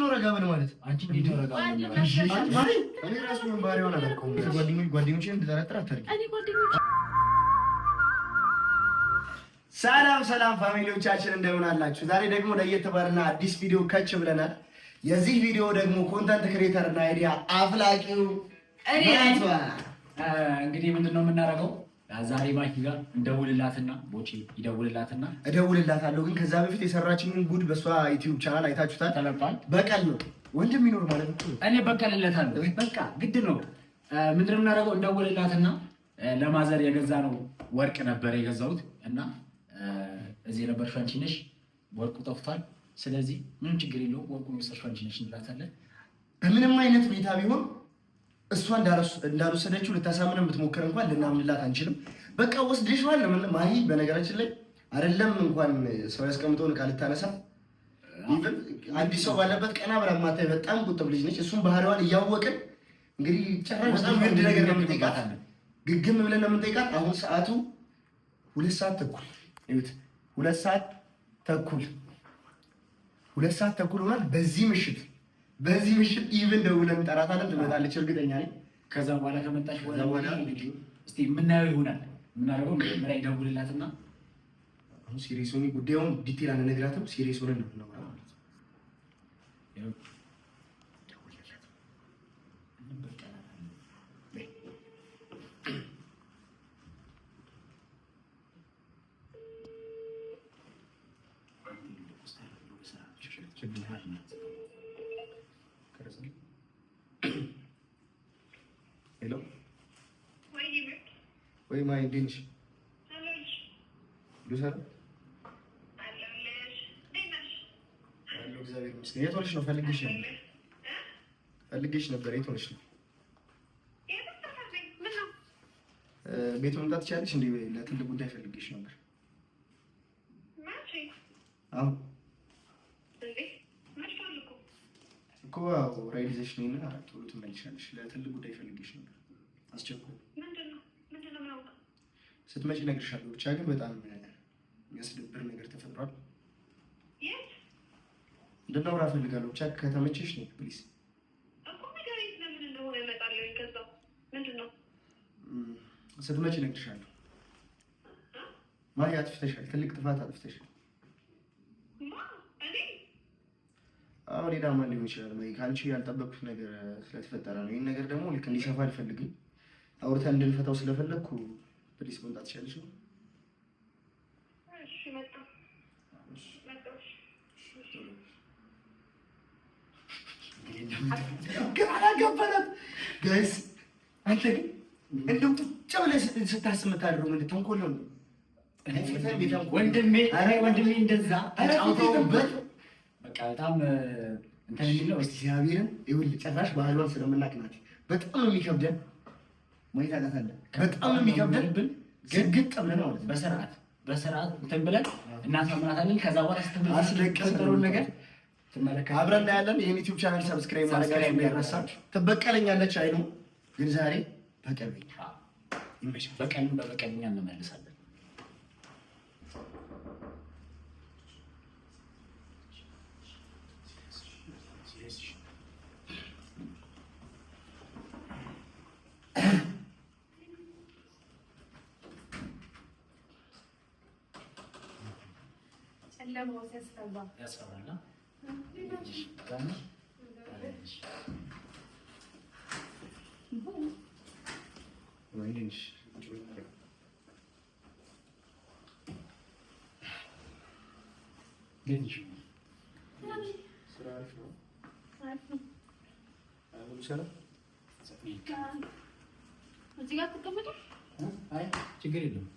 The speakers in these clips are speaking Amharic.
ነው ረጋ በል ማለት? አንቺ እንዴት ነው ረጋ በል? እኔ ራሱ ምን ባሪው አላልኩም። ጓደኞቼ እንድጠረጥር አታርጊ። ሰላም ፋሚሊዎቻችን እንደምን አላችሁ? ዛሬ ደግሞ ለየት ባለና አዲስ ቪዲዮ ከች ብለናል። የዚህ ቪዲዮ ደግሞ ኮንተንት ክሬተር እና አይዲያ አፍላቂው እኔ እንግዲህ ምንድነው የምናደርገው? ዛሬ ማኪ ጋር እንደውልላትና ቦቼ ይደውልላትና እደውልላታለሁ። ግን ከዛ በፊት የሰራችንን ጉድ በሷ ዩቲዩብ ቻናል አይታችሁታል። ተለቋል። በቀል ነው ወንድም ይኖር ማለት ነው። እኔ በቀልለታለሁ። በቃ ግድ ነው። ምንድነው የምናደርገው? እንደውልላትና ለማዘር የገዛ ነው ወርቅ ነበር የገዛሁት እና እዚህ ነበር ሻንቺ ነሽ ወርቁ ጠፍቷል። ስለዚህ ምንም ችግር የለውም ወርቁን ወሰድሽ ሻንቺ ነሽ እንላታለን። በምንም አይነት ሁኔታ ቢሆን እሷ እንዳልወሰደችው ልታሳምነን ብትሞክር እንኳን ልናምንላት አንችልም። በቃ ወስደሽዋል ነው ማለት ማሂ። በነገራችን ላይ አይደለም እንኳን ሰው ያስቀምጠውን ዕቃ ልታነሳ ኢቭን አዲስ ሰው ባለበት ቀና ብላ ማታይ በጣም ቁጥብ ልጅ ነች። እሱም ባህሪዋን እያወቅን እንግዲህ ጭራሽ በጣም ውድ ነገር ነው የምንጠይቃት፣ ግግም ብለን ነው የምንጠይቃት። አሁን ሰዓቱ 2 ሰዓት ተኩል እዩት፣ 2 ሰዓት ተኩል ሆኗል። በዚህ ምሽት ኢቭን ደውለን እንጠራታለን፣ ትመጣለች እርግጠኛ ነኝ። ከዛ በኋላ ከመጣች በኋላ እንግዲህ እስቲ የምናየው ይሆናል። የምናደርገው መጀመሪያ ይደውልላትና አሁን ሲሪየስ ሆኜ ጉዳዩን ዲቴል አንነግራትም። ሲሪየስ ሆነን ነው ማለት ነው። ሄሎ ወይ ማይ እንዴት ነሽ? ሉሰር አለሁ እግዚአብሔር ይመስገን። የት ሆነሽ ነው? ፈልጌሽ ነበር። የት ሆነሽ ነው? ቤት መምጣት ትችያለሽ እንዴ? ለትልቅ ጉዳይ ፈልጌሽ ነበር። አሁን እኮ ራይድ ይዘሽ ነይና ቶሎ ትመለሻለሽ። ለትልቅ ጉዳይ ፈልጌሽ ነበር። አስቸኳይ ስትመጪ እነግርሻለሁ። ብቻ ግን በጣም የሚያስደብር ነገር ተፈጥሯል። እንድናወራ እፈልጋለሁ። ብቻ ከተመቸሽ ነይ ፕሊዝ። ስትመጪ እነግርሻለሁ። ማሂ አጥፍተሻል፣ ትልቅ ጥፋት አጥፍተሻል። አሁን ሌላ ማን ሊሆን ይችላል? ማሂ ከአንቺ ያልጠበቅኩት ነገር ስለተፈጠረ ነው። ይህን ነገር ደግሞ ልክ እንዲሰፋ አልፈልግም። አውርተን እንድንፈታው ስለፈለግኩ ፕሊስ መምጣት ትችያለሽ ነው? እሺ መጣሁ። አላገባናት ጋይስ። አንተ ግን እንደው ቁጭ ብለህ ስታስብ የምታደርገው ምንድን ተንኮል ነው? ወንድሜ እንደዛ ተጫውተውበት በቃ በጣም እንትን የሚለው እስቲ እግዚአብሔርን ይኸውልህ፣ ጭራሽ ባህሏን ስለምናቅ ናት። በጣም ነው የሚከብደን። ማየት አቃታለህ። በጣም ነው የሚከብደን። ግግጥ ብለን ማለት በስርዓት እንትን ብለን እናሳምናታለን። ከዛ በኋላ ስትመለከተው ነገር ትመለከታለህ። አብረን እናያለን። ይሄን ዩቲዩብ ቻናል ሰብስክራይብ ማድረጋችሁ እንዳይረሳ። ትበቀለኛለች አይኑ ግን ዛሬ በቀልኛ ይመሽ በቀልኛ እንመልሳለን። ያስፈራል። ችግር የለውም።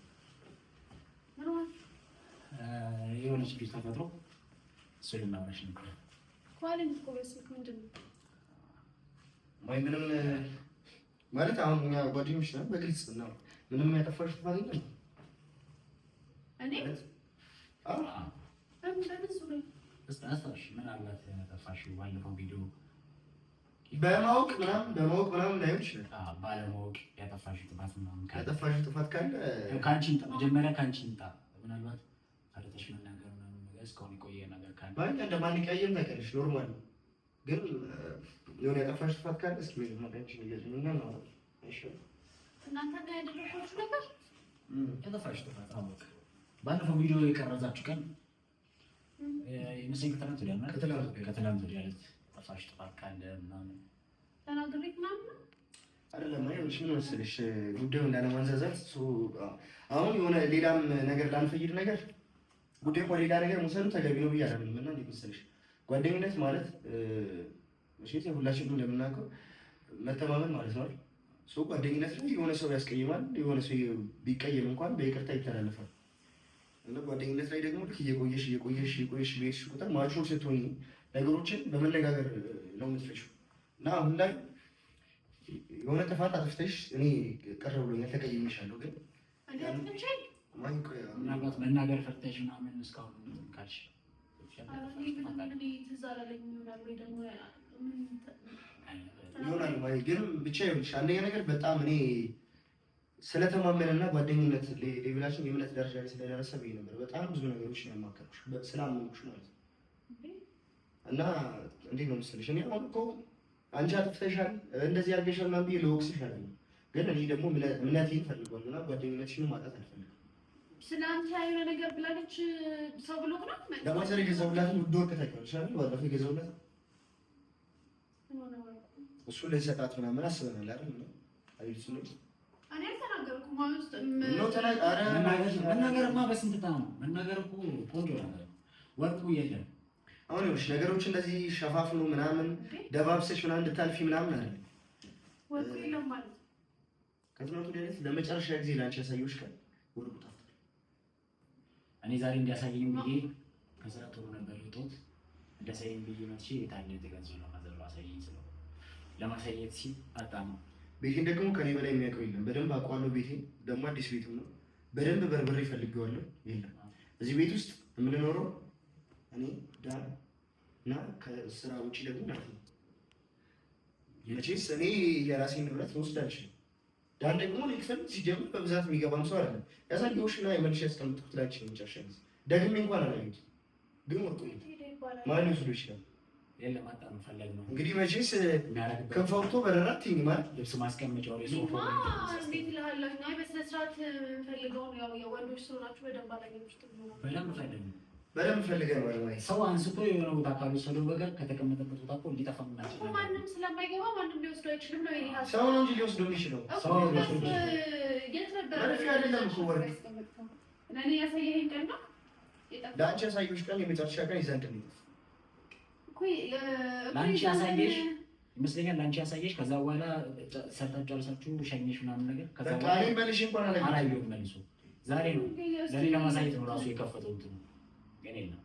የሆነች ልጅ ተፈጥሮ እሱ ልናወራሽ ነበር። ምንም ማለት አሁን እኛ ጓደኞች ነን፣ በግልጽ ነው። ምንም ያጠፋሽ ጥፋት የለም። ምናልባት ያጠፋሽው ባለፈው ቪዲዮ በማወቅ ምናምን ላይሆን ይችላል። ባለማወቅ ያጠፋሽው ጥፋት ምናምን ካለ ከአንቺ ይምጣ፣ መጀመሪያ ከአንቺ ይምጣ። ምናልባት ፈርተሽ መናገር ምናምን ነገር እስካሁን የቆየ ነገር ካለ እንደማንቀየም ታውቂያለሽ፣ ኖርማል ነው። ግን የሆነ ያጠፋሽ ጥፋት ካለ እስኪ መጀመሪያችን ይገዝምና ነው። እሺ እናንተ ጋር ያደረጋችሁ ነገር ያጠፋሽ ጥፋት አወቅ። ባለፈው ቪዲዮ የቀረጻችሁ ቀን የመሰለኝ ከትናንት ወዲያ ያጠፋሽ ጥፋት ካለ ምናምን ተናግሬ ምናምን አይደለም። አይሆንሽ ምን መሰለሽ ጉዳዩ እንዳለማንዛዛት አሁን የሆነ ሌላም ነገር ላንፈይድ ነገር ጉዳዩ ሌላ ነገር መውሰዱ ተገቢ ነው ብዬ አላምንም። እና እንዴት መሰለሽ ጓደኝነት ማለት እሺ ሁላችንም እንደምናውቀው መተማመን ማለት ነው አይደል? ጓደኝነት ላይ የሆነ ሰው ያስቀይማል፣ የሆነ ሰው ቢቀየም እንኳን በይቅርታ ይተላለፋል። እና ጓደኝነት ላይ ደግሞ ልክ እየቆየሽ በሄድሽ ቁጥር ማቹር ስትሆኚ ነገሮችን በመነጋገር ነው የምትፈሺው። እና አሁን ላይ የሆነ ጥፋት አጥፍተሽ እኔ ቅር ብሎኛል ተቀይሜሻለሁ፣ ግን ምናልባት መናገር ፈርተሽ ምናምን እስካሁን ካልሽ ይሆናል ወይ ግን ብቻ ይኸውልሽ፣ አንደኛ ነገር በጣም እኔ ስለተማመንና ጓደኝነት ሌቭላችን የእምነት ደረጃ ላይ ስለደረሰ ብዬ ነበር በጣም ብዙ ነገሮች ነው ያማከርኩሽ ስላመንኩሽ ማለት ነው። እና እንዴት ነው መሰለሽ እኔ አሁን እኮ አንቺ አጥፍተሻል እንደዚህ አድርገሻል ምናምን ብዬ ልወቅስሽ አይደለም፣ ግን እኔ ደግሞ እምነቴን ፈልጓል እና ጓደኝነትሽን ማጣት አልፈልግም። ስለአንተ የሆነ ነገር ብላለች ሰው ብሎ ነው ለማዘር የገዛሁላትን ውድ ወርቅ ታውቂዋለሽ አይደል? ባለፈው የገዛሁላት እሱን ልሰጣት ምናምን አስበናል አይደል? አይልሱ ነው እኔ አልተናገርኩም ማለት መናገርማ በስንት ነው መናገር እኮ ቆንጆ ነገር ወርቁ የለም። አሁን ይኸውልሽ ነገሮች እንደዚህ ሸፋፍኑ ምናምን ደባብሰሽ ምናምን እንድታልፊ ምናምን አይደል? ወርቁ የለም ማለት ከትናንቱ ወዲያ ለመጨረሻ ጊዜ ላንቺ ያሳየሁሽ ቀን ወርቁ ጠፍቷል። እኔ ዛሬ እንዲያሳየኝ ብዬ ከስራ ጥሩ ነበር የወጣሁት። እንዲያሳየኝ ብዬ መጥቼ የታለ የተገዛው ነው ማዘር አሳየኝ ስለው ለማሳየት ሲል አጣም። ቤቴን ደግሞ ከኔ በላይ የሚያውቀው የለም። በደንብ አውቀዋለሁ። ቤቴን ደግሞ አዲስ ቤትም ነው። በደንብ በርበሬ ፈልጌዋለሁ። የለም እዚህ ቤት ውስጥ የምንኖረው እኔ ዳር እና ከስራ ውጪ ደግሞ ማለት ነው። መቼስ እኔ የራሴን ንብረት ልወስድ አልችልም። ዳር ደግሞ ልክፈል ሲጀምር በብዛት የሚገባም ሰው አይደለም። ያሳየሁሽና የመልሼ ያስቀምጥኩት ላንቺ ነው። መጨረሻ ጊዜ ደግሜ እንኳን አላየሁትም። ግን ወርቁ ማን ሊወስዶ ይችላል? የለም አጣ ነው ፈለግ ነው እንግዲህ መቼስ ከንፈውቶ በረራት ይኝ ማለት ልብስ ማስቀመጫው ላይ ሶፋ እንዴት ይልሃለሁ? አይ በስነ ስርዓት ፈልገው ያው የወንዶች ስለሆናችሁ በደንብ አላገኘሁት ነው። በደንብ ፈልገን ማለት ሰው አንስቶ የሆነ ቦታ ካሉ ሰው በቀር ከተቀመጠበት ቦታ እኮ ሊጠፋ ምናምን ማንም ስለማይገባ ማንም ሊወስደው አይችልም ነው ይሄ ሀሳብ። ሰው ነው እንጂ ሊወስደው የሚችለው ሰው ሊወስደው የት ነበር? በረፊ አይደለም እኮ ወርቅ ለኔ ያሳየኸኝ ቀን ነው ለአንቺ ያሳየሁሽ ቀን የመጨረሻ ቀን ይዘን ቀን ለአንቺ ያሳየሽ ይመስለኛል። ለአንቺ ያሳየሽ ከዛ በኋላ ሰርታችሁ ጨርሳችሁ ሸኘሽ ምናምን ነገር ከዛ በኋላ መልሽ እንኳን አላየሁም። መልሶ ዛሬ ነው ለኔ ለማሳየት ነው ራሱ የከፈተው እንትን ነው። ግን የለም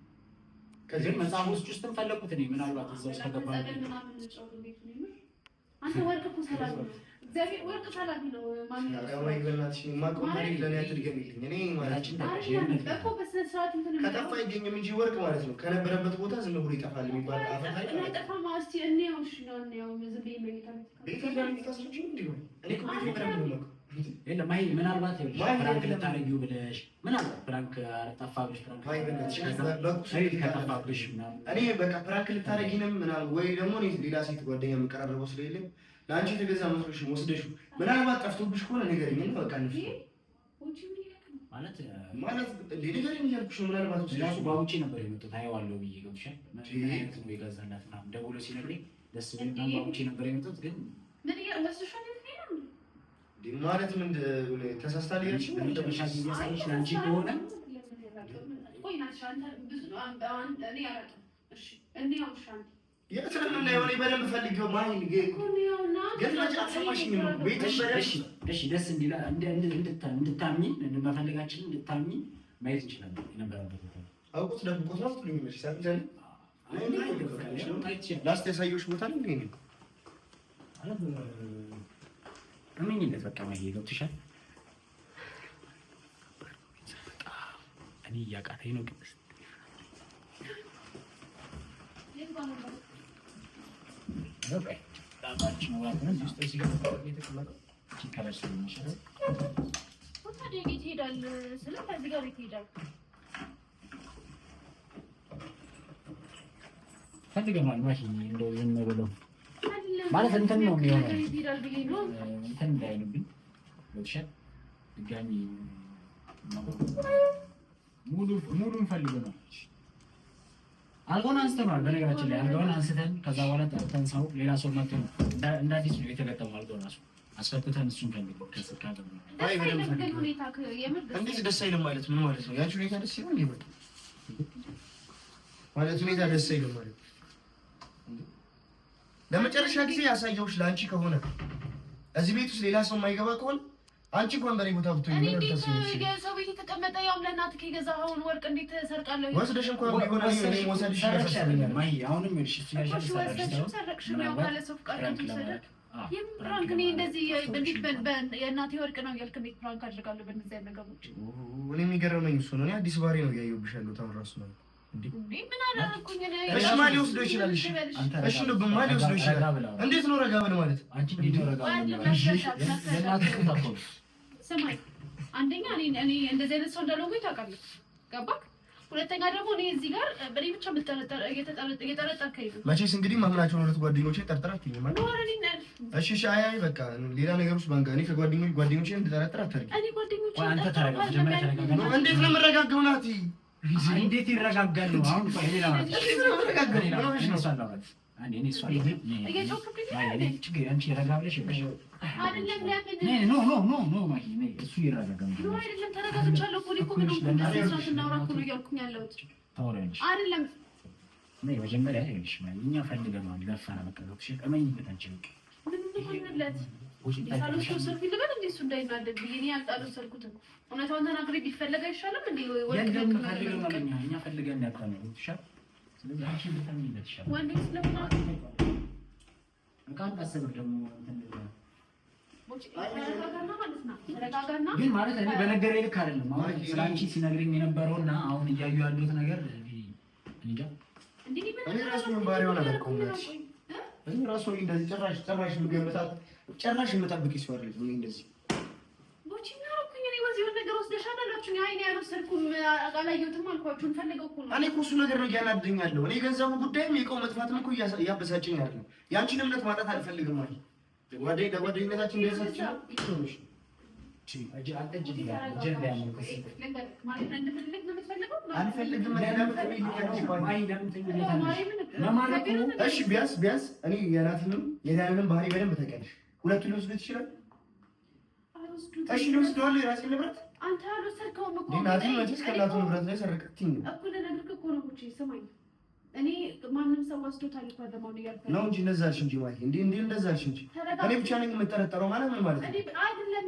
ከዚህ መጽሐፍ ውስጥ ፈለኩት እኔ ምናልባት እዛ ውስጥ ከገባ አንተ ወርቅ እኮ ሰላም ነው። እግዚአብሔር ወርቅ ሰላም ነው። ማን ነው ይበላልሽ? ማቆማሪ ለኔ አትድገሚልኝ። እኔ ማለችን እኮ በስነ ስርዓት እንትን ከጠፋ አይገኝም እንጂ ወርቅ ማለት ነው ከነበረበት ቦታ ዝም ብሎ ይጠፋል የሚባል አፈታ ነው። ጠፋ ማስቲ እኔው እሺ ነው እኔው ዝም ብዬ መኝታ ቤት ላይ የሚታስረጅ እንዴ ነው እኔ እኮ ቤት ላይ ነው ነው የለም ማይ ምናልባት ፍራንክ ልታረጊው ብለሽ ምናልባት ፍራንክ ጠፋብሽ ፍራንክ ማይ በእናትሽ ከጠፋብሽ ምናምን እኔ በቃ ፍራንክ ልታረጊንም ምናምን ወይ ደግሞ እኔ ሌላ ሴት ጓደኛ የምቀራረበው ስለሌለኝ ለአንቺ የተገዛ መስሎሽ ወስደሽው ምናልባት ጠፍቶብሽ ከሆነ ንገረኝ። በቃ እንዴ ማለት ንገረኝ እያልኩሽ ምናልባት እራሱ በውጪ ነበር የመጡት አየዋለሁ ብዬ ገብሻል። ምን አይነት ነው የገዛላት ምናምን ደውሎ ሲነግረኝ ደስ ብሎኝ በውጪ ነበር የመጡት ግን ምን ያመስልሻል ማለት ምን ተሳስታ ሊሆንሽ ምን ተመሻል ያሳይሽ ላንቺ ከሆነ ቆይ ናትሽ አንተ ብዙ እኔ ያረቀ እሺ እኔ አውሻን የትርምና የሆነ በደንብ ፈልጌው ማይን ግን አልሰማሽኝ ነው ቤትሽ እሺ ደስ እንዲላ እንድታምኝ መፈለጋችንን እንድታምኝ ማየት እንችላለን። የነበረበት ቦታ አውቁት ደብቆት ነው ትሉኝ ነው ሲሳብ ላስት ያሳየሁሽ ቦታ ነው እንዴ ነው እመኝለት በቃ ማይ ገብቶሻል። እኔ እያቃተኝ ነው ግን ኦኬ ዳባችን ወራቱን ውስጥ ሲገባ የተቀመጠው ሲከራሽ ስለሚሻል ወታደግ ይሄዳል። ስለዚህ ጋር ይሄዳል። ፈልገናል ማሽን እንደው ዝም ብለው ማለት እንትን ነው የሚሆነው እንትን እንዳይልብኝ ለብሻት ድጋሚ ሙሉን ፈልገናል። አልጋውን አንስተናል። በነገራችን ላይ አልጋውን አንስተን ከዛ በኋላ ጠርተን ሰው ሌላ ሰው መጥቶ እንደ አዲስ ነው የተገጠመው። አልጋው ራሱ አስፈትተን እሱን ፈልገን ከስልካ ደግሞ እንዴት ደስ አይልም ማለት ምን ማለት ነው? ያንቺ ሁኔታ ደስ ይላል ይበል ማለት ሁኔታ ደስ አይልም ማለት ለመጨረሻ ጊዜ ያሳየውሽ ለአንቺ ከሆነ እዚህ ቤት ውስጥ ሌላ ሰው የማይገባ ከሆነ አንቺ እንኳን በኔ ቦታ ብትሆኚ እኔ እንዴት የሰው ቤት የተቀመጠ ያው ለእናትህ የገዛኸውን ወርቅ እንዴት ተሰርቃለሁ? ወስደሽ እንኳን ቢሆን እኔ ወሰድሽ ያሳስበኛል። ማይ አሁንም እሺ ሰረቅሽ ነው ያው ካለ ሰው ፍቃድ ተሰረቅ የምራንክ እኔ እንደዚህ እንዴት የእናቴ ወርቅ ነው እያልክ እንዴት ፕራንክ አድርጋለሁ? በእነዚህ አይነት ነገሮች እኔ የሚገርመኝ እሱ ነው። እኔ አዲስ ባህሪ ነው እያየሁብሽ ያለሁት አሁን ራሱ ነው። ምን አደረኩኝ? እሺ ማን ሊወስደው ይችላል? እሺ ነው ማን ሊወስደው ይችላል? እንዴት ነው ረጋ በል ማለት? አንቺ እንዴት ነው ረጋ በል? ስማኝ፣ አንደኛ እኔ እንደዚህ አይነት ሰው እንዳልሆንኩኝ ታውቃለህ፣ ገባህ? ሁለተኛ ደግሞ እኔ እዚህ ጋር በእኔ ብቻ እየጠረጠርከኝ ነው። መቼስ እንግዲህ ማምናቸውን ሁለት ጓደኞቼን ጠርጥራችሁኝ ማለት ነው። እሺ እሺ፣ አይ በቃ ሌላ ነገር ውስጥ ባንጋ እኔ ከጓደኞቼን እንድጠረጥር አታርጊ። እኔ ጓደኞቼ አንተ ተረጋጋ፣ መጀመሪያ ተረጋጋ። እንዴት ነው የምረጋጋው? ናቲ እንዴት ይረጋጋል ነው አሁን? ቆይ ሌላ ማለት እንዴት ነው የምረጋጋው? አይደለም እሱ ይረጋጋል። ተረጋግቻለሁ እኮ እኮ ምንም ኮንትራክት እናውራ እኮ ነው እያልኩኝ ያለሁት አይደለም። መጀመሪያ ይኸውልሽ እኛ ፈልገናል ገፋና መቀበል እመኝበት አንችልም። ምንም ይሆንለት ሳሎስ ሰርፊ ልበል እንዴ እሱ እንዳይናደድ ብዬ እኔ አልጣለሰርኩትም። እውነታውን ተናግሬ ቢፈለግ አይሻልም እንዴ? ወልክ እኛ ፈልገን ያጣነው ይሻል። ስለዚህ አንቺ ብታምኚለት ይሻላል። ወንድ ስለምን እንኳን ታሰብ ደግሞ ተረጋጋና ግን ማለት እኔ በነገር ልክ አይደለም። አሁን ስላንቺ ሲነግረኝ የነበረውና አሁን እያዩ ያሉት ነገር እንጃ። እኔ ራሱ ምን ባሪውን አላውቀውም። እኔ ራሱ እንደዚህ ጭራሽ ምገመታት ጭራሽ የምጠብቅ ይስዋል ነው እንደዚህ ቦቺና አልኩኝ። እኔ ወዚህ ነገር ወስደሻል አላችሁኝ። አይ እኔ ያልወሰድኩም አላየሁትም አልኳችሁ። እንፈልገው እኮ ነው። እኔ እኮ እሱ ነገር ነው ያናደኛለሁ። እኔ ገንዘቡ ጉዳይም የእቃው መጥፋትም እኮ እያበሳጨኝ አይደለም። ያንቺን እምነት ማጣት አልፈልግም ማለት ጓደኝነታችን እንደሰች ነው። እሺ ቢያንስ እኔ የናትንም የዳንንም ባህሪ በደንብ ታውቂያለሽ። ሁለቱን ሊወስዱት ይችላል። እሺ ሊወስደዋል የራሴን ንብረት አንተ አልወሰድከውም እኮ ናትን መቼስ ከእናቱ ንብረት ላይ ሰረቀትኝ እኮ ለነገርኩህ እኮ ነው። ስማኝ እኔ ማንም ሰው ወስዶታል እኮ ለማን ያልኩት ነው እንጂ እንደዛ አልሽ እንጂ ማለት እንዴ እንደዛ አልሽ እንጂ እኔ ብቻ ነኝ የምጠረጠረው ማለት ምን ማለት ነው? አይደለም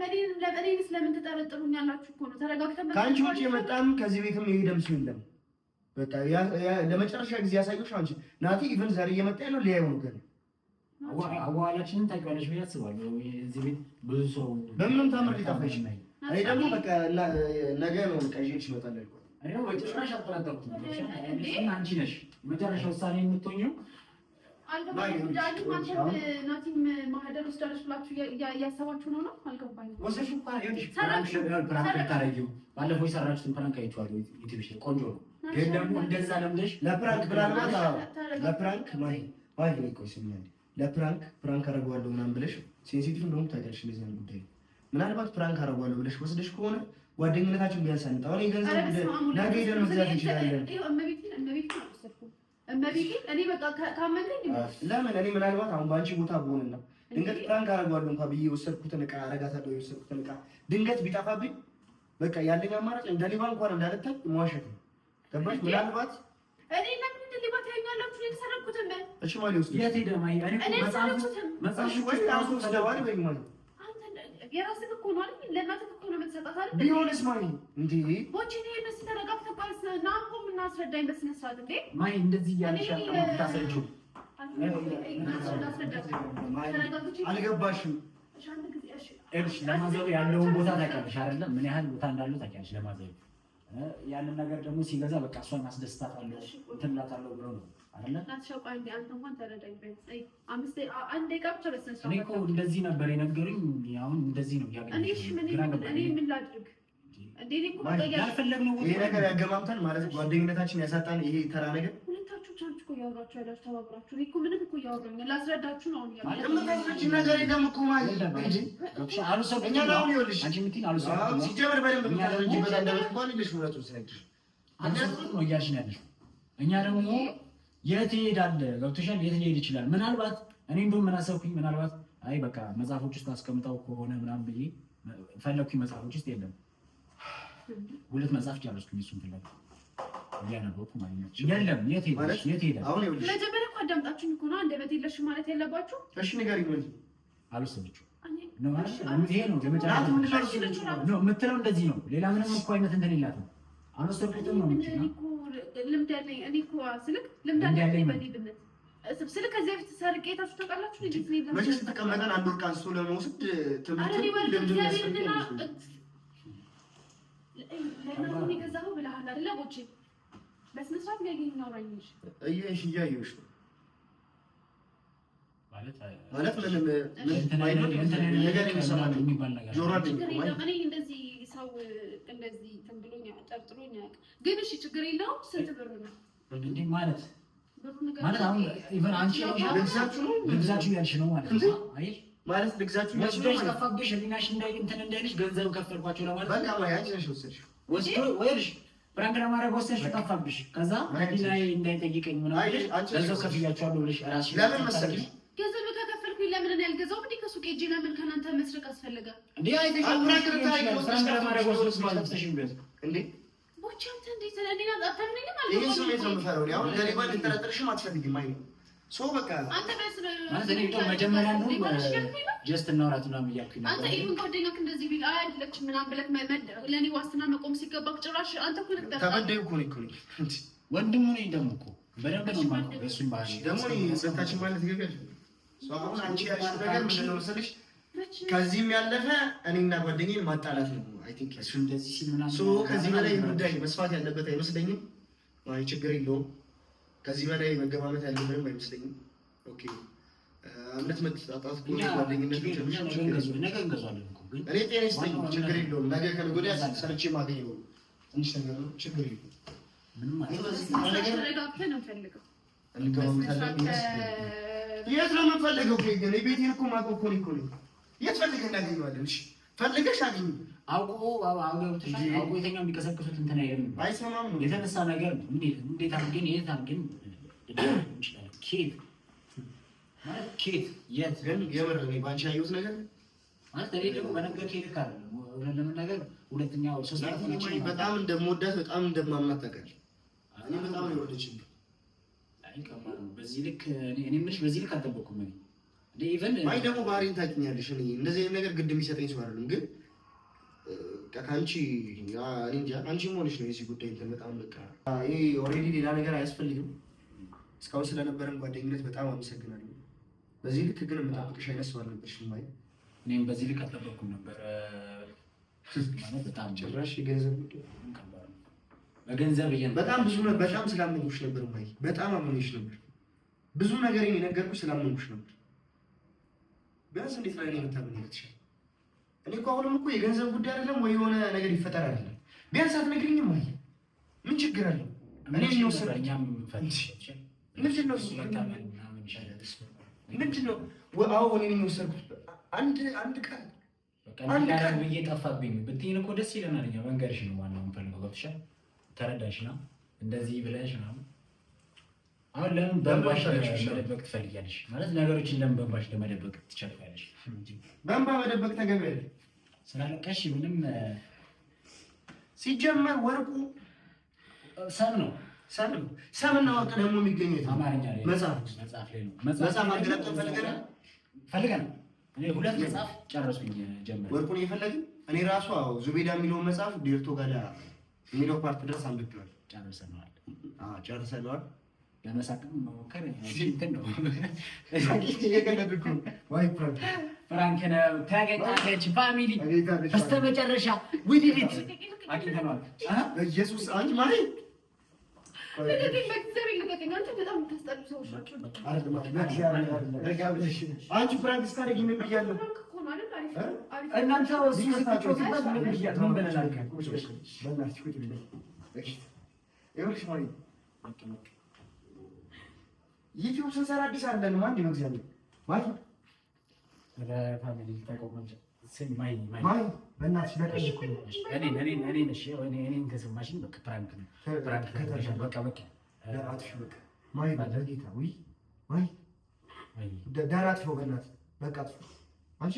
እኔ ስለምን ትጠረጥሩኛላችሁ እኮ ነው። ተረጋግተን ከአንቺ ውጪ የመጣም ከዚህ ቤትም የሄደም ሰው የለም። በቃ ለመጨረሻ ጊዜ ያሳየሁሽ አንቺ ናቲ ኢቨን ዛሬ እየመጣ ያለው ሊያየው ነው ገና አዋላችንን ታውቂዋለሽ ብዬ አስባለሁ። እዚህ ቤት ብዙ ሰው በምንም ታምር ሊጠፋ ይችላል። እኔ ደግሞ በቃ ነገ ነው ቀይሽ ይመጣል አይቆ እኔ ወጭራሽ አጥራጣኩት እና አንቺ ነሽ መጨረሻ ውሳኔ የምትሆኚው። አልገባኝም። ናቲም ማህደር ውስጥ ደረስ ብላችሁ እያሰባችሁ ነው? አልገባኝም። ወሰሽ እንኳን ይኸውልሽ ፕራንክ ልታረጊው ባለፈው የሰራችሁትን ፕራንክ አይቼዋለሁ ዩቲዩብ ላይ ቆንጆ ነው። ግን ደግሞ እንደዛ ለምደሽ ለፕራንክ ብላልማት ለፕራንክ ማይ ነው ሲኛል ለፕራንክ አደርገዋለሁ ምናምን ብለሽ ሴንሲቲቭ እንደሆነ ታውቂያለሽ። እንደዚህ አይነት ጉዳይ ምናልባት ፕራንክ አደርገዋለሁ ብለሽ ወስደሽ ከሆነ ጓደኝነታችን ቢያንስ አንተ አሁን የገንዘብ ጉዳይ ነገ ሄደን መግዛት እንችላለን። እኔ በቃ ካመንከኝ ለምን እኔ ምናልባት አሁን በአንቺ ቦታ ብሆንና ድንገት ፕራንክ አደርገዋለሁ እንኳን ብዬ የወሰድኩትን ዕቃ አረጋታለሁ የወሰድኩትን ዕቃ ድንገት ቢጠፋብኝ በቃ ያለኝ አማራጭ እንደ ሌባ እንኳን እንዳልታይ መዋሸት ነው። ገባሽ? ምናልባት እኔ ለምን እንደ ሌባ ታዩኛላችሁ? የተሰረኩትን እሺ ማለት ነው። የት ሄደ ማይ እኔ መጽሐፍ ወይ ራሱ ወስደዋል ወይ ማለት የራስህ እኮ ነው አይደል? ለእናትህ እኮ ነው የምትሰጣት አይደል? ቢሆንስ ማይ እንዴ ቦቼ ነው የነሱ ተረጋግተህ ባልስ ናምቆ ምን አስረዳኝ በስነ ስርዓት እንዴ ማይ እንደዚህ እያልሽ ታሰጁ አልገባሽም? እሺ ለማዘሩ ያለውን ቦታ ታውቂያለሽ አይደለም? ምን ያህል ቦታ እንዳለው ታውቂያለሽ ለማዘሩ። ያንን ነገር ደግሞ ሲገዛ በቃ እሷን አስደስታታለሁ እንትን እላታለሁ ብሎ ነው አይደለ? ናትሻውቃ እንዴ አንተ እንኳን ተረዳኝ ቢያንስ አንድ ደቂቃ ብቻ በስነ ስርዓት። እኔ እኮ እንደዚህ ነበር የነገሩኝ። አሁን እንደዚህ ነው ያገኘኝ። እኔ ምን ላድርግ እንዴ? እኔ እኮ በቃ ያልፈለግነው ይሄ ነገር ያገማምታል ማለት ጓደኝነታችን ያሳጣን ይሄ ተራ ነገር ናችሁ እኮ እያወራችሁ ያላችሁ ተባብራችሁ። እኔ እኮ ምንም እኮ እያወራኝ ላስረዳችሁ ነው። የምታስረጂኝ ነገር የለም እኮ ማለት እኛ ጋር አሁን ይኸውልሽ ሲጀመር በደንብ የምታስረጂበት አንደበት እንኳን የለሽ እውነቱን ስነግርሽ ነው እያልሽ ነው ያለሽው። እኛ ደግሞ የት ይሄዳል ገብቶሻል? የት ሊሄድ ይችላል? ምናልባት እኔ እንደውም ምን አሰብኩኝ፣ ምናልባት አይ በቃ መጽሐፎች ውስጥ አስቀምጠው ከሆነ ምናምን ብዬ ፈለኩኝ። መጽሐፎች ውስጥ የለም። 2 መጽሐፍ ጨረስኩኝ። እሱን ፍለጋ እያነበብኩ ማለት ነው። የለም። የት ሄደ? አሁን ይኸውልሽ መጀመሪያ እኮ አዳምጣችሁኝ እኮ ነው አንደበት የለሽ ማለት ያለባችሁ። እሺ ንገሪኝ። ምን አልወሰደችው ይሄ ነው የመጨረሻ ነው የምትለው። እንደዚህ ነው። ሌላ ምንም እኮ አይነት እንትን የላትም። አልወሰድኩትም ነው የምትለው። ልምድ ያለኝ እኔ እኮ ስልክ ልምድ ያለኝ በሌብነት ስልክ ከዚህ በፊት ሰርቄ ታችሁ ታውቃላችሁ። መቼ ስትቀመጠን አንድ ወርቅ አንስቶ ለመውሰድ ትምህርት ለምን የገዛኸው ብለሃል አይደለ? ቦቼ በስነ ስርዓት ያገኝ ነው ራይሽ እያየሁሽ ነው ማለት ነገር የሚሰማል የሚባል ነገር እኔ እንደዚህ ሰው እንደዚህ ተንብሎኛ ጠርጥሮኛ ግን እሺ ችግር የለውም። ስንት ብር ነው እንዴ ማለት ማለት አሁን ኢቨን አንቺ ልግዛችሁ ያልሽ ነው ማለት ነው። አይ ማለት ልግዛችሁ ያልሽ ነው ማለት ከፋብሽ ሊናሽ እንትን እንዳይልሽ ገንዘብ ከፈልኳችሁ ለማለት በቃ አንቺ ነሽ ወሰድሽው ወይስ ብራንክ ለማድረግ ወሰድሽ ጠፋብሽ። ከዛ ላይ እንዳይጠይቀኝ ምናምን ገንዘብ ከፍያችኋለሁ ብለሽ ራስሽ ለምን መሰለሽ ገንዘብ ከከፈልኩኝ ለምን እኔ ያልገዛሁም እንዴ? ከሱቅ ሄጄ ለምን ከናንተ መስረቅ አስፈለገ እንዴ? አይተሽ ብራንክ ለማድረግ ወሰድሽ ማለት ነው እንዴ? ቦቼ አንተ እንዴት ለኔና አታምነኝ ማለት ነው? ይሄ ስሜት ነው የምፈራው አሁን ለኔ ባል ተጠረጥርሽም አትፈልጊም አይደል? ሶ በቃ አንተ በስ ነው ማለት እኔ እንደው መጀመሪያ ነው ጀስት እናውራት ምናምን እያልኩኝ ነበር። አንተ ኢቭን ጓደኛክ እንደዚህ ቢል አይደለች ምናምን ብለክ ለኔ ዋስትና መቆም ሲገባክ ጭራሽ አንተ እኮ ልክ ተበደዩ እኮ ነው ወንድሙ ነኝ ደግሞ እኮ በደንብ ነው ማለት ነው። እሱም ባህሪ ደግሞ ሰታችን ማለት ይገኛል። ሶ አሁን አንቺ ያልሽው ነገር ምንድን ነው መሰለሽ? ከዚህም ያለፈ እኔና ጓደኛዬን ማጣላት ነው። አይ ቲንክ እሱ እንደዚህ ሲል ምናምን ሶ ከዚህ በላይ ጉዳይ መስፋት ያለበት አይመስለኝም። አይ ችግር የለውም። ከዚህ በላይ መገባበት ያለብንም አይመስለኝም። ኦኬ አምነት መጣጣት እኮ ጓደኝነት ነገ እንገዛለን እኮ ግን እኔ ጤና ይስጠኝ ችግር የለውም። ነገ ከነገ ወዲያ ሰርቼ ማገኘው ትንሽ ነገር ነው ችግር የለውም። ምንም ማለት ነገር ተረጋግተን ነው ፈልገው የት ነው የምንፈልገው? ግን ቤቴን እኮ ማቆም እኮ ነው። የት ፈልገን እናገኘዋለን? እሺ ፈልገሽ አግኝ። አውቆ የተኛው የሚቀሰቅሱት እንትን አይደለም። አይሰማም ነው የተነሳ ነገር ነው። እንዴት አድርገን የት አድርገን እንችላለን? ኬት የት ግን የምር እኔ ባንቺ ያየሁት ነገር ማለት እኔ ደግሞ በነገር ኬት አለ ለመናገር ሁለተኛው ሶስተኛ በጣም እንደምወዳት በጣም እንደማምናት ታውቃለህ። እኔ በጣም ነው የወደድሽኝ። በዚህ ልክ እኔ ምንሽ በዚህ ልክ አልጠበኩም። እኔ ኢቨን አይ ደግሞ ባህሪን ታውቂኛለሽ። እኔ እንደዚህ አይነት ነገር ግድ የሚሰጠኝ ሰው አይደለም። ግን ከአንቺ እኔ እንጃ አንቺ መሆንሽ ነው የዚህ ጉዳይ እንትን በጣም በቃ ይሄ ኦልሬዲ ሌላ ነገር አያስፈልግም። እስካሁን ስለነበረን ጓደኝነት በጣም አመሰግናለሁ። በዚህ ልክ ግን የምጠብቅሽ አይነት ሰው አልነበርሽም። ማለት እኔም በዚህ ልክ አልጠበኩም ነበር። ማለት በጣም ጭራሽ የገንዘብ በገንዘብ በጣም ብዙ በጣም ስላመንኩሽ ነበር። ማይ በጣም አመንኩሽ ነበር። ብዙ ነገር የነገርኩሽ ስላመንኩሽ ነበር። ቢያንስ እንዴት ላይ ነው የምታመኝት? እኔ እኮ አሁንም እኮ የገንዘብ ጉዳይ አይደለም ወይ የሆነ ነገር ይፈጠር አይደለም። ቢያንስ አትነግሪኝም? ማይ ምን ችግር አለው? እኔ ነው ሰራኛም ፈንሽ ምንድን ነው ምንድን ነው? አዎ እኔ ነኝ የወሰድኩት። አንድ ቀን አንድ ቀን ብዬ ጠፋብኝ ብትይን እኮ ደስ ይለናል። እኛ መንገርሽ ነው ዋናው የምፈልገው። ገብቶሻል? ተረዳሽና እንደዚህ ብለሽ ምናምን አሁን ለምን በእንባሽ መደበቅ ትፈልጊያለሽ? ማለት ነገሮችን ለምን በእንባሽ ለመደበቅ ትቸኩያለሽ? በእንባ መደበቅ ተገቢ አይደል? ስላለቀሽ ምንም ሲጀመር ወርቁ ሰም ነው። ሰምና ወርቅ ደግሞ የሚገኘው አማርኛ ላይ መጽሐፍ ላይ ነው። መጽሐፍ አንገላጥ ፈልገን እኔ 2 መጽሐፍ ጨረሱኝ ጀመረ ወርቁን እየፈለግን እኔ ራሱ ዙቤዳ የሚለውን መጽሐፍ ዲርቶ ጋዳ የሚለው ፓርት ድረስ አንብቤዋለሁ። ጨርሰነዋል። ለመሳቅም መሞከር እንትን ነው። ፍራንክ ነው። ታገኛለች ፋሚሊ በስተመጨረሻ ውድድት አግኝተነዋል። ኢየሱስ አንቺ ማለት አንቺ ፍራንክ ስታደርጊ ምን ብያለሁ? እናንተ ስትጮቱበት ምን ብለናል? ዩቲዩብ ስንሰራ አዲስ አይደለም አንዴ ነው እግዚአብሔር ማይ ለፋሚሊ ተቆመን ማይ በእናትሽ በቀኝ እኮ ነው እኔ ነሽ እኔን ከሰማሽኝ በቃ ፕራንክ ነው በቃ አጥፊ በቃ ማይ በጌታ ወይ ማይ ዳር አጥፊው በእናትህ በቃ አጥፊው አንቺ